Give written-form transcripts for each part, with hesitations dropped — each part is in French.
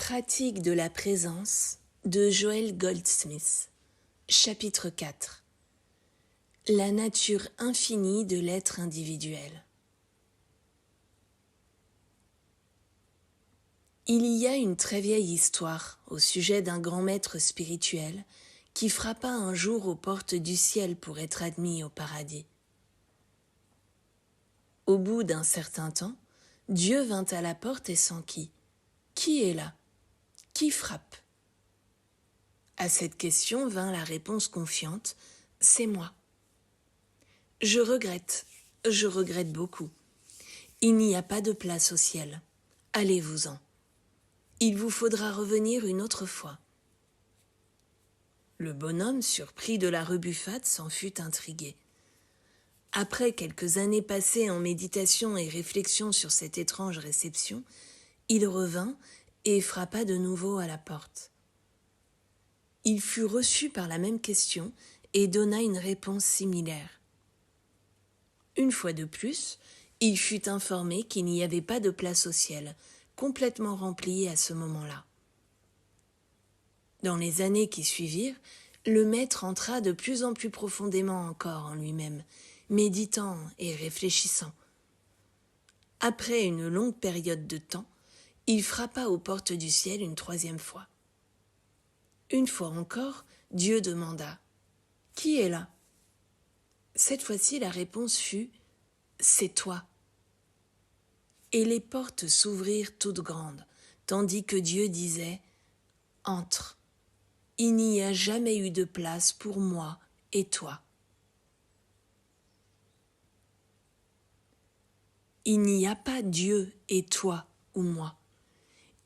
Pratique de la présence de Joel Goldsmith. Chapitre 4. La nature infinie de l'être individuel. Il y a une très vieille histoire au sujet d'un grand maître spirituel qui frappa un jour aux portes du ciel pour être admis au paradis. Au bout d'un certain temps, Dieu vint à la porte et s'enquit. Qui est là ? Qui frappe ? À cette question vint la réponse confiante, « C'est moi ». Je regrette beaucoup. Il n'y a pas de place au ciel. Allez-vous-en. Il vous faudra revenir une autre fois. Le bonhomme, surpris de la rebuffade, s'en fut intrigué. Après quelques années passées en méditation et réflexion sur cette étrange réception, il revint et frappa de nouveau à la porte. Il fut reçu par la même question et donna une réponse similaire. Une fois de plus, il fut informé qu'il n'y avait pas de place au ciel, complètement remplie à ce moment-là. Dans les années qui suivirent, le maître entra de plus en plus profondément encore en lui-même, méditant et réfléchissant. Après une longue période de temps, il frappa aux portes du ciel une troisième fois. Une fois encore, Dieu demanda « Qui est là ?» Cette fois-ci, la réponse fut « C'est toi ». Et les portes s'ouvrirent toutes grandes, tandis que Dieu disait « Entre, il n'y a jamais eu de place pour moi et toi. » Il n'y a pas Dieu et toi ou moi.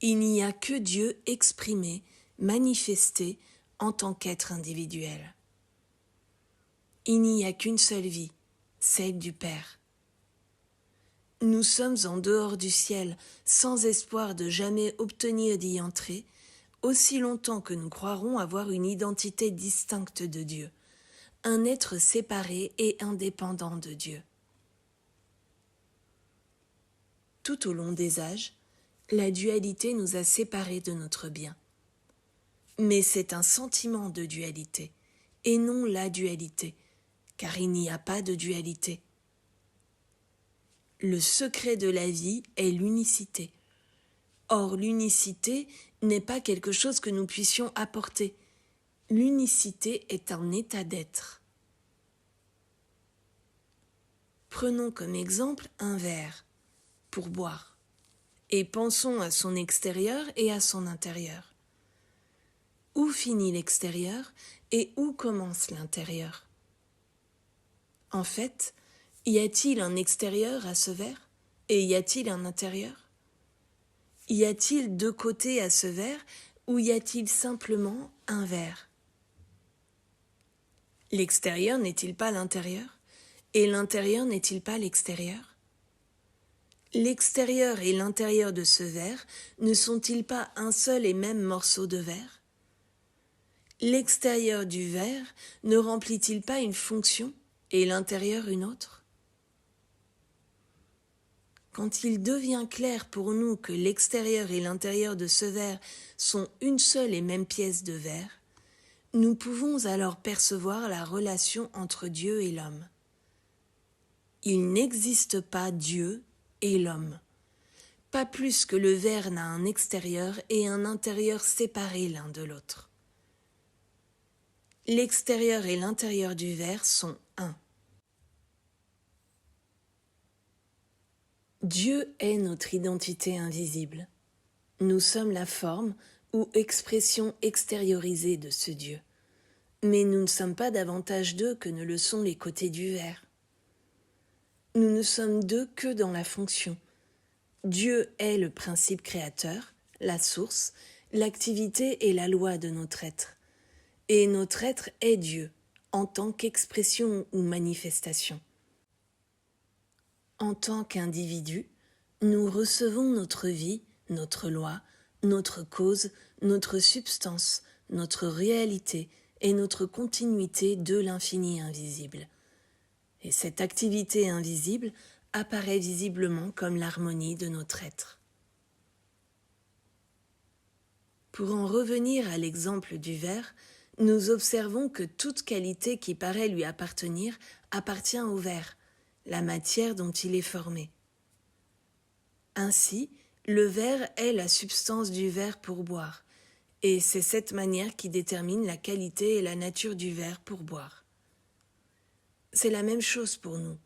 Il n'y a que Dieu exprimé, manifesté en tant qu'être individuel. Il n'y a qu'une seule vie, celle du Père. Nous sommes en dehors du ciel, sans espoir de jamais obtenir d'y entrer, aussi longtemps que nous croirons avoir une identité distincte de Dieu, un être séparé et indépendant de Dieu. Tout au long des âges, la dualité nous a séparés de notre bien. Mais c'est un sentiment de dualité, et non la dualité, car il n'y a pas de dualité. Le secret de la vie est l'unicité. Or, l'unicité n'est pas quelque chose que nous puissions apporter. L'unicité est un état d'être. Prenons comme exemple un verre pour boire, et pensons à son extérieur et à son intérieur. Où finit l'extérieur et où commence l'intérieur ? En fait, y a-t-il un extérieur à ce verre et y a-t-il un intérieur ? Y a-t-il deux côtés à ce verre ou y a-t-il simplement un verre ? L'extérieur n'est-il pas l'intérieur et l'intérieur n'est-il pas l'extérieur ? L'extérieur et l'intérieur de ce verre ne sont-ils pas un seul et même morceau de verre ? L'extérieur du verre ne remplit-il pas une fonction et l'intérieur une autre ? Quand il devient clair pour nous que l'extérieur et l'intérieur de ce verre sont une seule et même pièce de verre, nous pouvons alors percevoir la relation entre Dieu et l'homme. Il n'existe pas Dieu et l'homme, pas plus que le verre n'a un extérieur et un intérieur séparés l'un de l'autre. L'extérieur et l'intérieur du verre sont un. Dieu est notre identité invisible. Nous sommes la forme ou expression extériorisée de ce Dieu. Mais nous ne sommes pas davantage d'eux que ne le sont les côtés du verre. Nous ne sommes d'eux que dans la fonction. Dieu est le principe créateur, la source, l'activité et la loi de notre être. Et notre être est Dieu, en tant qu'expression ou manifestation. En tant qu'individu, nous recevons notre vie, notre loi, notre cause, notre substance, notre réalité et notre continuité de l'infini invisible. Et cette activité invisible apparaît visiblement comme l'harmonie de notre être. Pour en revenir à l'exemple du verre, nous observons que toute qualité qui paraît lui appartenir appartient au verre, la matière dont il est formé. Ainsi, le verre est la substance du verre pour boire, et c'est cette manière qui détermine la qualité et la nature du verre pour boire. C'est la même chose pour nous.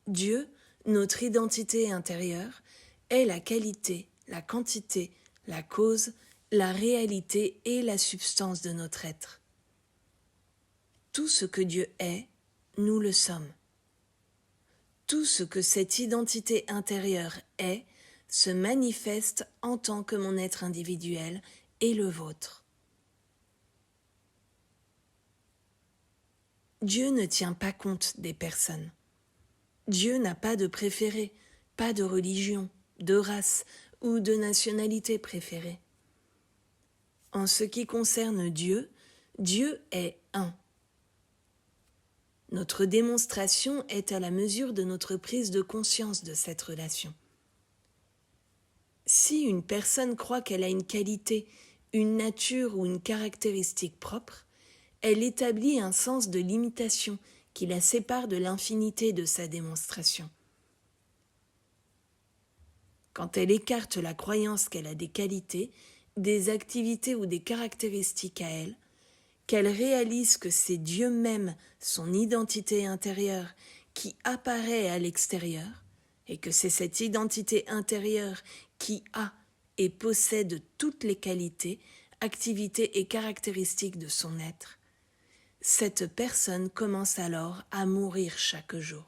Dieu, notre identité intérieure, est la qualité, la quantité, la cause, la réalité et la substance de notre être. Tout ce que Dieu est, nous le sommes. Tout ce que cette identité intérieure est se manifeste en tant que mon être individuel et le vôtre. Dieu ne tient pas compte des personnes. Dieu n'a pas de préféré, pas de religion, de race ou de nationalité préférée. En ce qui concerne Dieu, Dieu est un. Notre démonstration est à la mesure de notre prise de conscience de cette relation. Si une personne croit qu'elle a une qualité, une nature ou une caractéristique propre, elle établit un sens de limitation qui la sépare de l'infinité de sa démonstration. Quand elle écarte la croyance qu'elle a des qualités, des activités ou des caractéristiques à elle, qu'elle réalise que c'est Dieu même, son identité intérieure, qui apparaît à l'extérieur, et que c'est cette identité intérieure qui a et possède toutes les qualités, activités et caractéristiques de son être, cette personne commence alors à mourir chaque jour.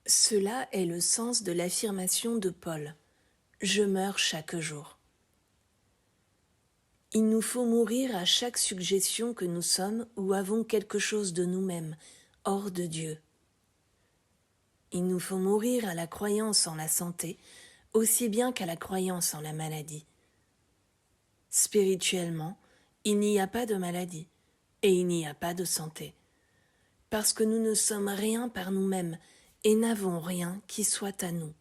Cela est le sens de l'affirmation de Paul « Je meurs chaque jour ». Il nous faut mourir à chaque suggestion que nous sommes ou avons quelque chose de nous-mêmes, hors de Dieu. Il nous faut mourir à la croyance en la santé, aussi bien qu'à la croyance en la maladie. Spirituellement, il n'y a pas de maladie et il n'y a pas de santé, parce que nous ne sommes rien par nous-mêmes et n'avons rien qui soit à nous.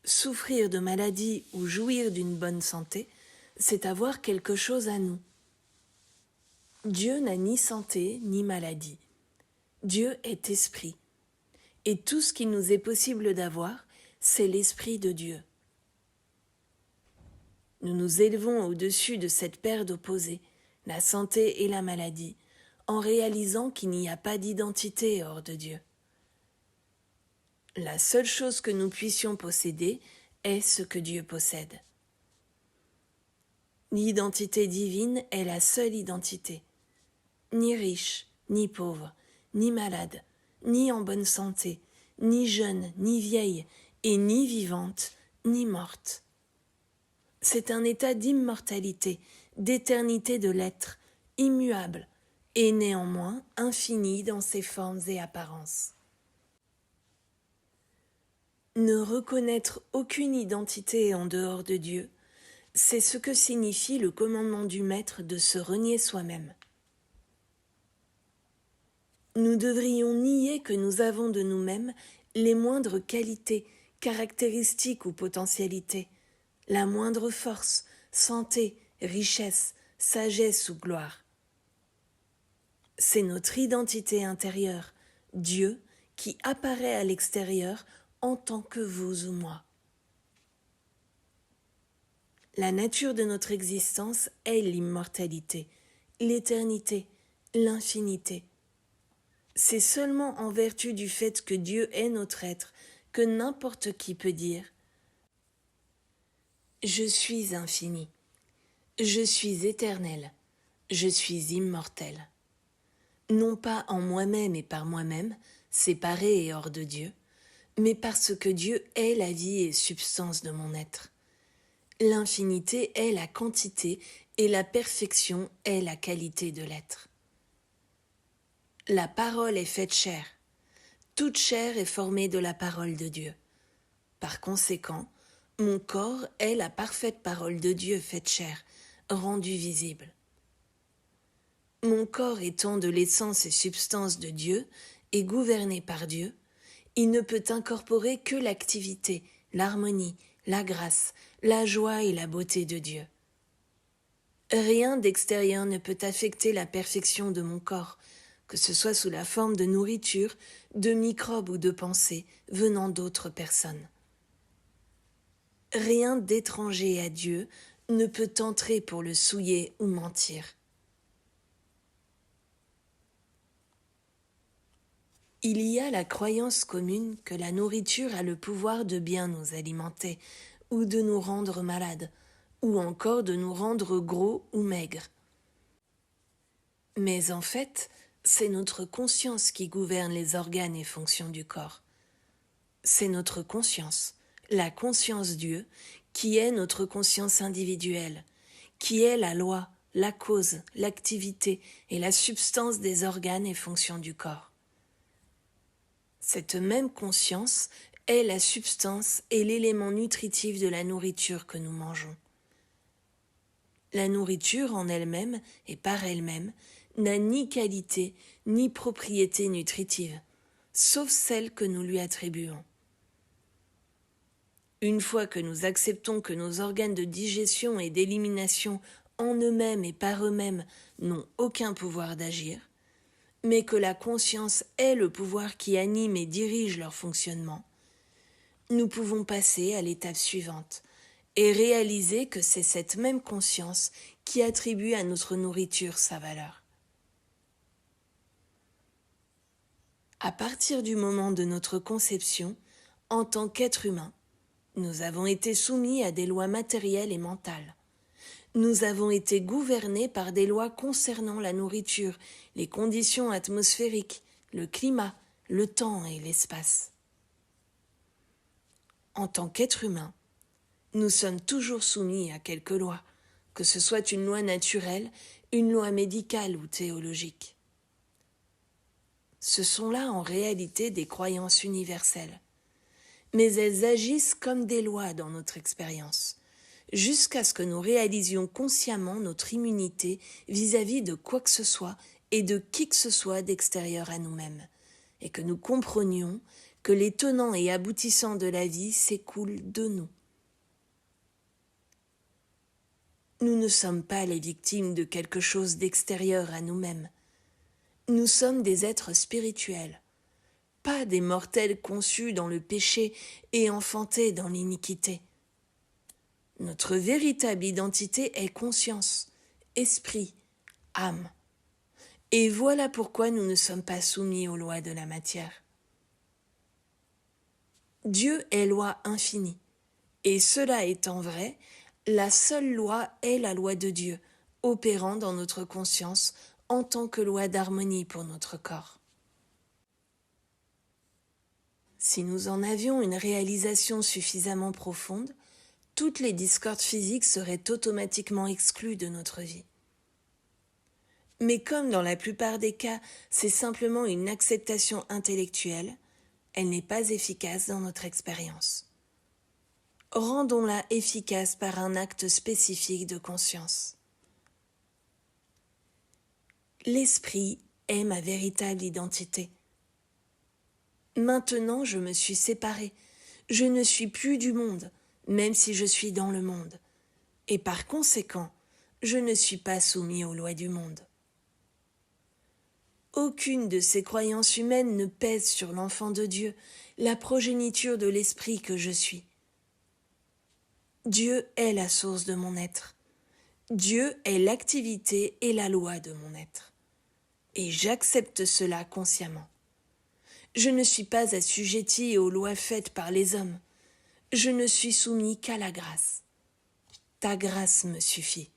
Souffrir de maladie ou jouir d'une bonne santé, c'est avoir quelque chose à nous. Dieu n'a ni santé ni maladie. Dieu est esprit. Et tout ce qu'il nous est possible d'avoir, c'est l'esprit de Dieu. Nous nous élevons au-dessus de cette paire d'opposés, la santé et la maladie, en réalisant qu'il n'y a pas d'identité hors de Dieu. La seule chose que nous puissions posséder est ce que Dieu possède. L'identité divine est la seule identité. Ni riche, ni pauvre, ni malade, ni en bonne santé, ni jeune, ni vieille, et ni vivante, ni morte. C'est un état d'immortalité, d'éternité de l'être, immuable, et néanmoins infini dans ses formes et apparences. Ne reconnaître aucune identité en dehors de Dieu, c'est ce que signifie le commandement du Maître de se renier soi-même. Nous devrions nier que nous avons de nous-mêmes les moindres qualités, caractéristiques ou potentialités, la moindre force, santé, richesse, sagesse ou gloire. C'est notre identité intérieure, Dieu, qui apparaît à l'extérieur en tant que vous ou moi. La nature de notre existence est l'immortalité, l'éternité, l'infinité. C'est seulement en vertu du fait que Dieu est notre être que n'importe qui peut dire « Je suis infini, je suis éternel, je suis immortel ». Non pas en moi-même et par moi-même, séparé et hors de Dieu, mais parce que Dieu est la vie et substance de mon être. L'infinité est la quantité et la perfection est la qualité de l'être. La parole est faite chair. Toute chair est formée de la parole de Dieu. Par conséquent, mon corps est la parfaite parole de Dieu faite chair, rendue visible. Mon corps étant de l'essence et substance de Dieu et gouverné par Dieu, il ne peut incorporer que l'activité, l'harmonie, la grâce, la joie et la beauté de Dieu. Rien d'extérieur ne peut affecter la perfection de mon corps, que ce soit sous la forme de nourriture, de microbes ou de pensées venant d'autres personnes. Rien d'étranger à Dieu ne peut entrer pour le souiller ou mentir. Il y a la croyance commune que la nourriture a le pouvoir de bien nous alimenter, ou de nous rendre malades, ou encore de nous rendre gros ou maigres. Mais en fait, c'est notre conscience qui gouverne les organes et fonctions du corps. C'est notre conscience, la conscience Dieu, qui est notre conscience individuelle, qui est la loi, la cause, l'activité et la substance des organes et fonctions du corps. Cette même conscience est la substance et l'élément nutritif de la nourriture que nous mangeons. La nourriture en elle-même et par elle-même n'a ni qualité ni propriété nutritive, sauf celle que nous lui attribuons. Une fois que nous acceptons que nos organes de digestion et d'élimination en eux-mêmes et par eux-mêmes n'ont aucun pouvoir d'agir, mais que la conscience est le pouvoir qui anime et dirige leur fonctionnement, nous pouvons passer à l'étape suivante et réaliser que c'est cette même conscience qui attribue à notre nourriture sa valeur. À partir du moment de notre conception, en tant qu'être humain, nous avons été soumis à des lois matérielles et mentales. Nous avons été gouvernés par des lois concernant la nourriture, les conditions atmosphériques, le climat, le temps et l'espace. En tant qu'être humain, nous sommes toujours soumis à quelques lois, que ce soit une loi naturelle, une loi médicale ou théologique. Ce sont là en réalité des croyances universelles, mais elles agissent comme des lois dans notre expérience, jusqu'à ce que nous réalisions consciemment notre immunité vis-à-vis de quoi que ce soit et de qui que ce soit d'extérieur à nous-mêmes, et que nous comprenions que les tenants et aboutissants de la vie s'écoulent de nous. Nous ne sommes pas les victimes de quelque chose d'extérieur à nous-mêmes. Nous sommes des êtres spirituels, pas des mortels conçus dans le péché et enfantés dans l'iniquité. Notre véritable identité est conscience, esprit, âme. Et voilà pourquoi nous ne sommes pas soumis aux lois de la matière. Dieu est loi infinie, et cela étant vrai, la seule loi est la loi de Dieu, opérant dans notre conscience en tant que loi d'harmonie pour notre corps. Si nous en avions une réalisation suffisamment profonde, toutes les discordes physiques seraient automatiquement exclues de notre vie. Mais comme dans la plupart des cas, c'est simplement une acceptation intellectuelle, elle n'est pas efficace dans notre expérience. Rendons-la efficace par un acte spécifique de conscience. L'esprit est ma véritable identité. Maintenant, je me suis séparée. Je ne suis plus du monde, même si je suis dans le monde. Et par conséquent, je ne suis pas soumis aux lois du monde. Aucune de ces croyances humaines ne pèse sur l'enfant de Dieu, la progéniture de l'esprit que je suis. Dieu est la source de mon être. Dieu est l'activité et la loi de mon être. Et j'accepte cela consciemment. Je ne suis pas assujetti aux lois faites par les hommes. Je ne suis soumis qu'à la grâce. Ta grâce me suffit.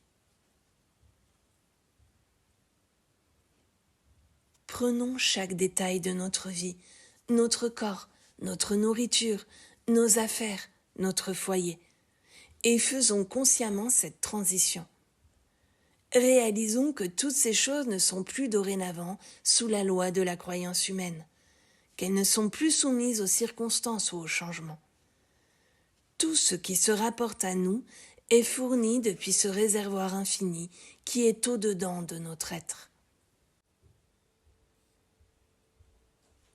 Prenons chaque détail de notre vie, notre corps, notre nourriture, nos affaires, notre foyer, et faisons consciemment cette transition. Réalisons que toutes ces choses ne sont plus dorénavant sous la loi de la croyance humaine, qu'elles ne sont plus soumises aux circonstances ou aux changements. Tout ce qui se rapporte à nous est fourni depuis ce réservoir infini qui est au-dedans de notre être.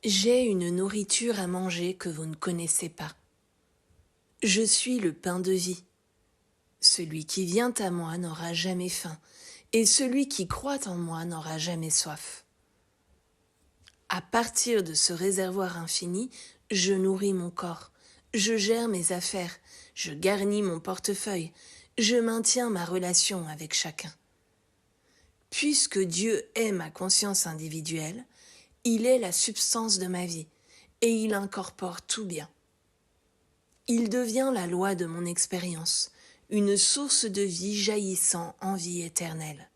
J'ai une nourriture à manger que vous ne connaissez pas. Je suis le pain de vie. Celui qui vient à moi n'aura jamais faim, et celui qui croit en moi n'aura jamais soif. À partir de ce réservoir infini, je nourris mon corps, je gère mes affaires, je garnis mon portefeuille, je maintiens ma relation avec chacun. Puisque Dieu est ma conscience individuelle, il est la substance de ma vie, et il incorpore tout bien. Il devient la loi de mon expérience, une source de vie jaillissant en vie éternelle.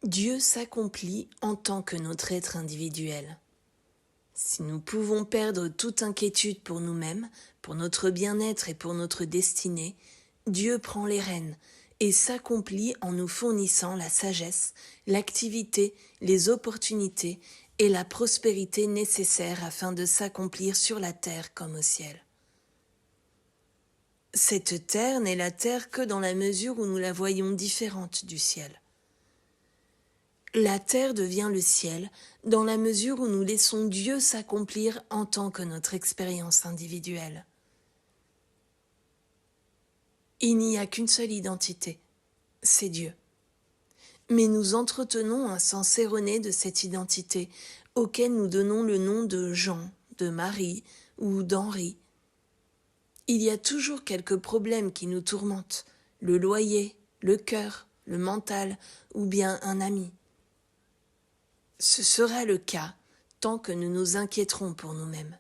Dieu s'accomplit en tant que notre être individuel. Si nous pouvons perdre toute inquiétude pour nous-mêmes, pour notre bien-être et pour notre destinée, Dieu prend les rênes et s'accomplit en nous fournissant la sagesse, l'activité, les opportunités et la prospérité nécessaires afin de s'accomplir sur la terre comme au ciel. Cette terre n'est la terre que dans la mesure où nous la voyons différente du ciel. La terre devient le ciel dans la mesure où nous laissons Dieu s'accomplir en tant que notre expérience individuelle. Il n'y a qu'une seule identité, c'est Dieu. Mais nous entretenons un sens erroné de cette identité, auquel nous donnons le nom de Jean, de Marie ou d'Henri. Il y a toujours quelques problèmes qui nous tourmentent, le loyer, le cœur, le mental ou bien un ami. Ce sera le cas tant que nous nous inquiéterons pour nous-mêmes.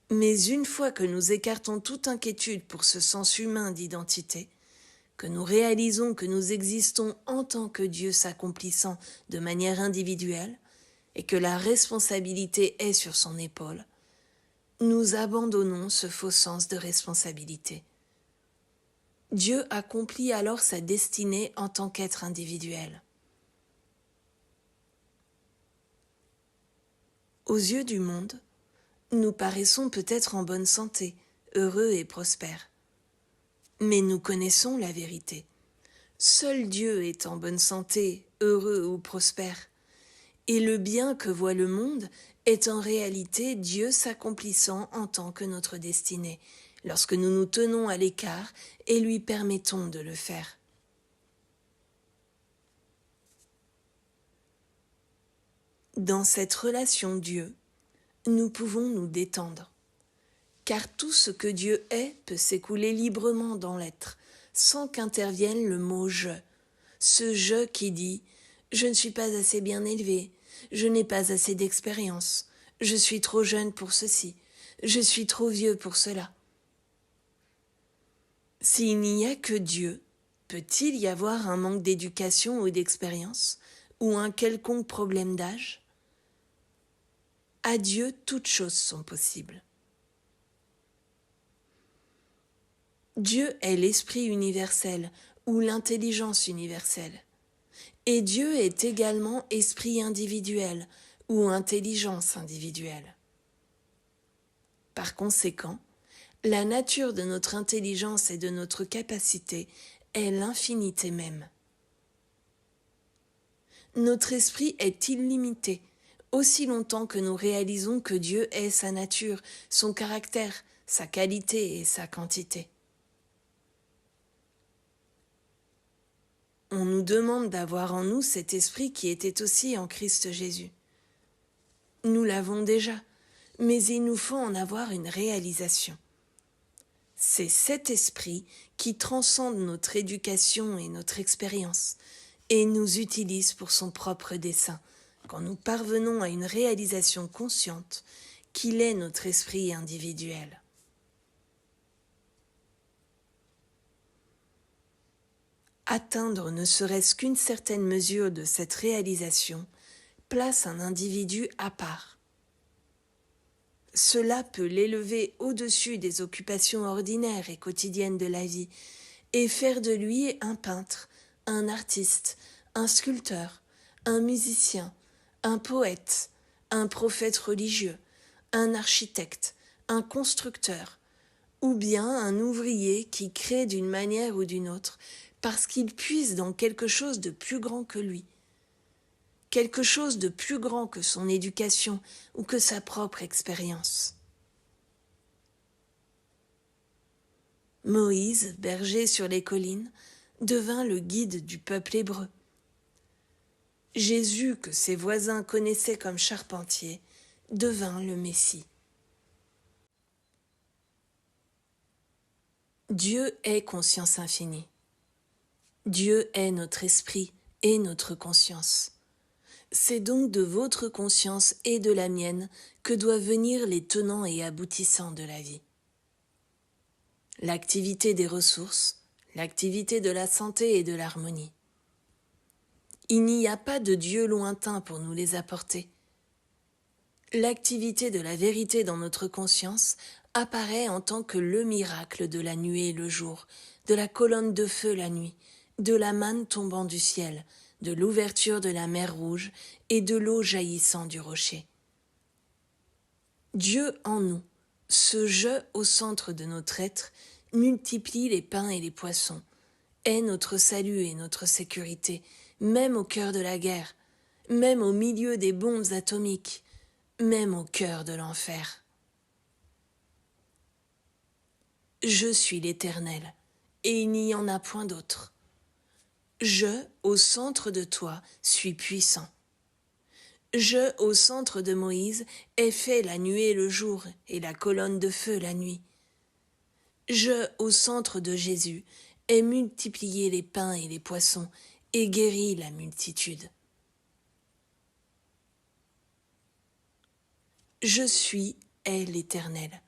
Mais une fois que nous écartons toute inquiétude pour ce sens humain d'identité, que nous réalisons que nous existons en tant que Dieu s'accomplissant de manière individuelle et que la responsabilité est sur son épaule, nous abandonnons ce faux sens de responsabilité. Dieu accomplit alors sa destinée en tant qu'être individuel. Aux yeux du monde, nous paraissons peut-être en bonne santé, heureux et prospères. Mais nous connaissons la vérité. Seul Dieu est en bonne santé, heureux ou prospère. Et le bien que voit le monde est en réalité Dieu s'accomplissant en tant que notre destinée, lorsque nous nous tenons à l'écart et lui permettons de le faire. Dans cette relation Dieu, nous pouvons nous détendre, car tout ce que Dieu est peut s'écouler librement dans l'être, sans qu'intervienne le mot « je », ce « je » qui dit « je ne suis pas assez bien élevé, je n'ai pas assez d'expérience, je suis trop jeune pour ceci, je suis trop vieux pour cela ». S'il n'y a que Dieu, peut-il y avoir un manque d'éducation ou d'expérience, ou un quelconque problème d'âge ? À Dieu, toutes choses sont possibles. Dieu est l'esprit universel ou l'intelligence universelle. Et Dieu est également esprit individuel ou intelligence individuelle. Par conséquent, la nature de notre intelligence et de notre capacité est l'infinité même. Notre esprit est illimité, aussi longtemps que nous réalisons que Dieu est sa nature, son caractère, sa qualité et sa quantité. On nous demande d'avoir en nous cet esprit qui était aussi en Christ Jésus. Nous l'avons déjà, mais il nous faut en avoir une réalisation. C'est cet esprit qui transcende notre éducation et notre expérience et nous utilise pour son propre dessein, quand nous parvenons à une réalisation consciente qu'il est notre esprit individuel. Atteindre ne serait-ce qu'une certaine mesure de cette réalisation place un individu à part. Cela peut l'élever au-dessus des occupations ordinaires et quotidiennes de la vie et faire de lui un peintre, un artiste, un sculpteur, un musicien, un poète, un prophète religieux, un architecte, un constructeur, ou bien un ouvrier qui crée d'une manière ou d'une autre parce qu'il puise dans quelque chose de plus grand que lui. quelque chose de plus grand que son éducation ou que sa propre expérience. Moïse, berger sur les collines, devint le guide du peuple hébreu. Jésus, que ses voisins connaissaient comme charpentier, devint le Messie. Dieu est conscience infinie. Dieu est notre esprit et notre conscience. C'est donc de votre conscience et de la mienne que doivent venir les tenants et aboutissants de la vie. L'activité des ressources, l'activité de la santé et de l'harmonie. Il n'y a pas de Dieu lointain pour nous les apporter. L'activité de la vérité dans notre conscience apparaît en tant que le miracle de la nuée le jour, de la colonne de feu la nuit, de la manne tombant du ciel, de l'ouverture de la mer Rouge et de l'eau jaillissant du rocher. Dieu en nous, ce je au centre de notre être, multiplie les pains et les poissons, est notre salut et notre sécurité, même au cœur de la guerre, même au milieu des bombes atomiques, même au cœur de l'enfer. Je suis l'Éternel, et il n'y en a point d'autre. Je, au centre de toi, suis puissant. Je, au centre de Moïse, ai fait la nuée le jour et la colonne de feu la nuit. Je, au centre de Jésus, ai multiplié les pains et les poissons et guéri la multitude. Je suis est l'Éternel.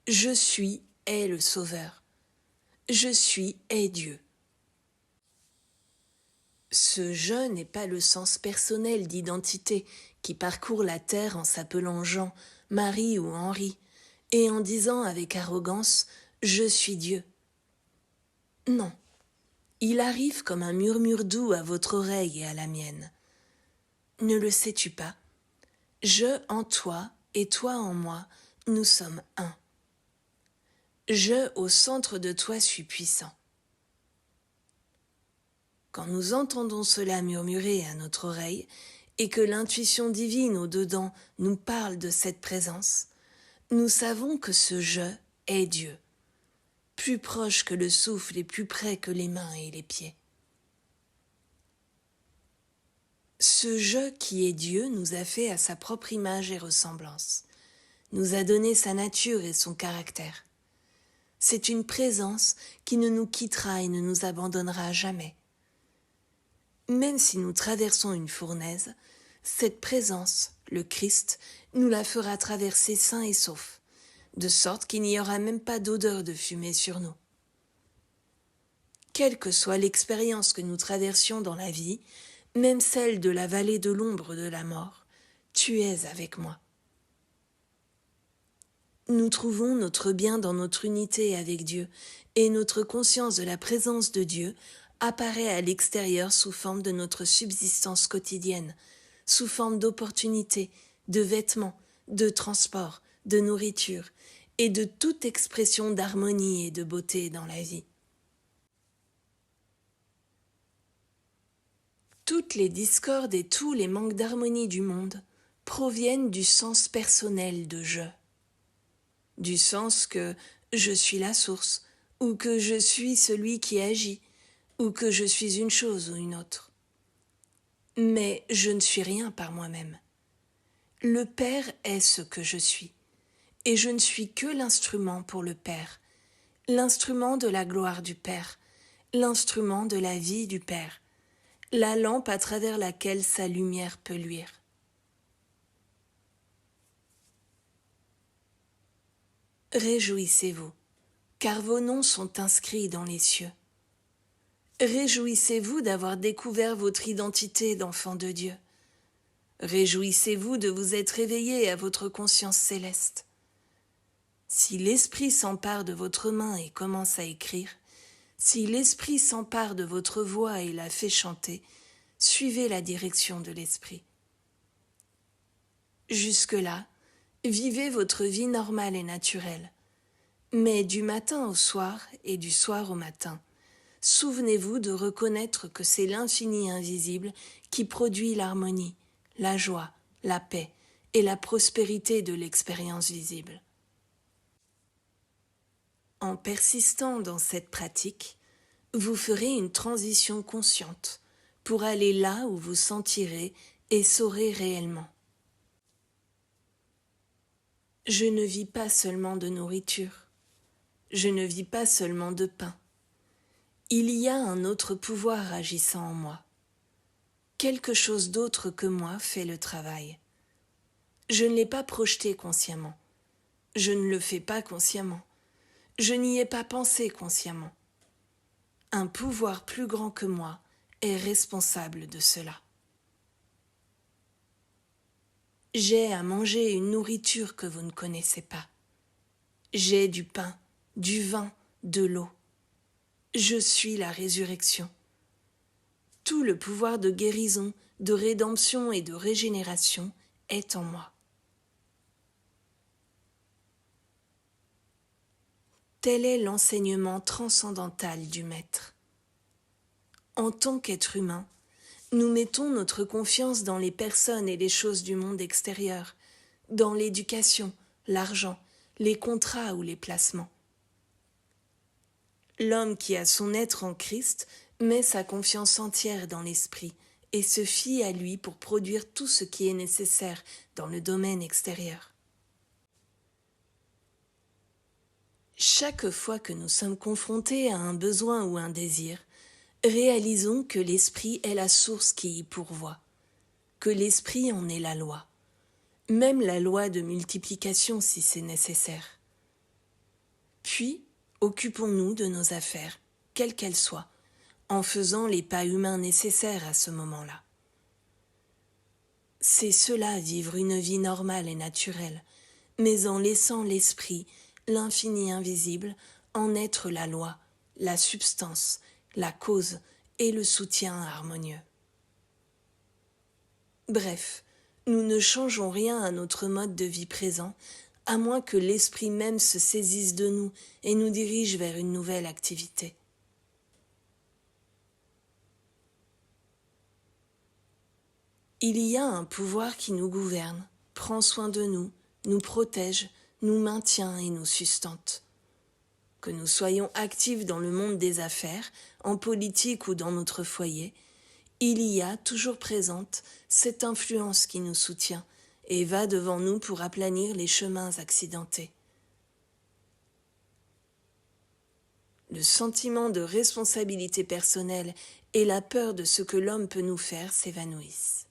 Je suis est le Sauveur. Je suis est Dieu. Ce « je » n'est pas le sens personnel d'identité qui parcourt la terre en s'appelant Jean, Marie ou Henri, et en disant avec arrogance « je suis Dieu ». Non, il arrive comme un murmure doux à votre oreille et à la mienne. Ne le sais-tu pas? Je en toi et toi en moi, nous sommes un. Je au centre de toi suis puissant. Quand nous entendons cela murmurer à notre oreille et que l'intuition divine au-dedans nous parle de cette présence, nous savons que ce « je » est Dieu, plus proche que le souffle et plus près que les mains et les pieds. Ce « je » qui est Dieu nous a fait à sa propre image et ressemblance, nous a donné sa nature et son caractère. C'est une présence qui ne nous quittera et ne nous abandonnera jamais. Même si nous traversons une fournaise, cette présence, le Christ, nous la fera traverser sains et saufs, de sorte qu'il n'y aura même pas d'odeur de fumée sur nous. Quelle que soit l'expérience que nous traversions dans la vie, même celle de la vallée de l'ombre de la mort, tu es avec moi. Nous trouvons notre bien dans notre unité avec Dieu, et notre conscience de la présence de Dieu apparaît à l'extérieur sous forme de notre subsistance quotidienne, sous forme d'opportunités, de vêtements, de transports, de nourriture et de toute expression d'harmonie et de beauté dans la vie. Toutes les discordes et tous les manques d'harmonie du monde proviennent du sens personnel de « je », du sens que je suis la source, ou que je suis celui qui agit, ou que je suis une chose ou une autre. Mais je ne suis rien par moi-même. Le Père est ce que je suis, et je ne suis que l'instrument pour le Père, l'instrument de la gloire du Père, l'instrument de la vie du Père, la lampe à travers laquelle sa lumière peut luire. Réjouissez-vous, car vos noms sont inscrits dans les cieux. Réjouissez-vous d'avoir découvert votre identité d'enfant de Dieu. Réjouissez-vous de vous être éveillé à votre conscience céleste. Si l'Esprit s'empare de votre main et commence à écrire, si l'Esprit s'empare de votre voix et la fait chanter, suivez la direction de l'Esprit. Jusque-là, vivez votre vie normale et naturelle, mais du matin au soir et du soir au matin, souvenez-vous de reconnaître que c'est l'infini invisible qui produit l'harmonie, la joie, la paix et la prospérité de l'expérience visible. En persistant dans cette pratique, vous ferez une transition consciente pour aller là où vous sentirez et saurez réellement. Je ne vis pas seulement de nourriture, je ne vis pas seulement de pain. Il y a un autre pouvoir agissant en moi. Quelque chose d'autre que moi fait le travail. Je ne l'ai pas projeté consciemment. Je ne le fais pas consciemment. Je n'y ai pas pensé consciemment. Un pouvoir plus grand que moi est responsable de cela. J'ai à manger une nourriture que vous ne connaissez pas. J'ai du pain, du vin, de l'eau. Je suis la résurrection. Tout le pouvoir de guérison, de rédemption et de régénération est en moi. Tel est l'enseignement transcendantal du Maître. En tant qu'être humain, nous mettons notre confiance dans les personnes et les choses du monde extérieur, dans l'éducation, l'argent, les contrats ou les placements. L'homme qui a son être en Christ met sa confiance entière dans l'Esprit et se fie à lui pour produire tout ce qui est nécessaire dans le domaine extérieur. Chaque fois que nous sommes confrontés à un besoin ou un désir, réalisons que l'Esprit est la source qui y pourvoit, que l'Esprit en est la loi, même la loi de multiplication si c'est nécessaire. Puis, occupons-nous de nos affaires, quelles qu'elles soient, en faisant les pas humains nécessaires à ce moment-là. C'est cela vivre une vie normale et naturelle, mais en laissant l'Esprit, l'infini invisible, en être la loi, la substance, la cause et le soutien harmonieux. Bref, nous ne changeons rien à notre mode de vie présent, à moins que l'Esprit même se saisisse de nous et nous dirige vers une nouvelle activité. Il y a un pouvoir qui nous gouverne, prend soin de nous protège, nous maintient et nous sustente. Que nous soyons actifs dans le monde des affaires, en politique ou dans notre foyer, il y a toujours présente cette influence qui nous soutient et va devant nous pour aplanir les chemins accidentés. Le sentiment de responsabilité personnelle et la peur de ce que l'homme peut nous faire s'évanouissent.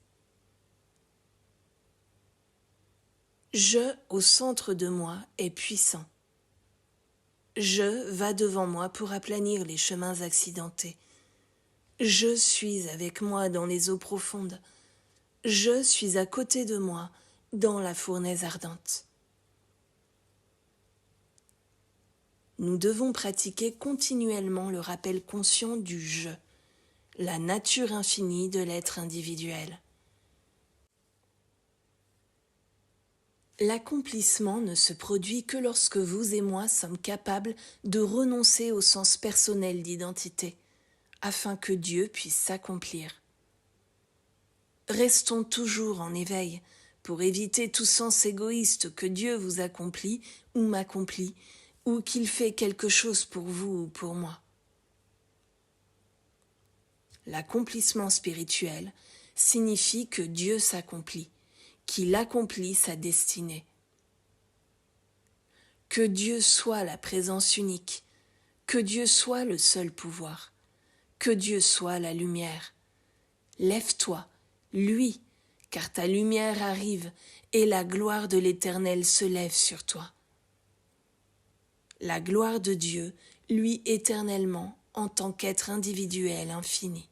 Je, au centre de moi, est puissant. Je va devant moi pour aplanir les chemins accidentés. Je suis avec moi dans les eaux profondes. Je suis à côté de moi dans la fournaise ardente. Nous devons pratiquer continuellement le rappel conscient du « je », la nature infinie de l'être individuel. L'accomplissement ne se produit que lorsque vous et moi sommes capables de renoncer au sens personnel d'identité, afin que Dieu puisse s'accomplir. Restons toujours en éveil pour éviter tout sens égoïste que Dieu vous accomplit ou m'accomplit, ou qu'il fait quelque chose pour vous ou pour moi. L'accomplissement spirituel signifie que Dieu s'accomplit, qu'il accomplit sa destinée. Que Dieu soit la présence unique, que Dieu soit le seul pouvoir, que Dieu soit la lumière. Lève-toi, lui, car ta lumière arrive et la gloire de l'Éternel se lève sur toi. La gloire de Dieu, lui éternellement, en tant qu'être individuel infini.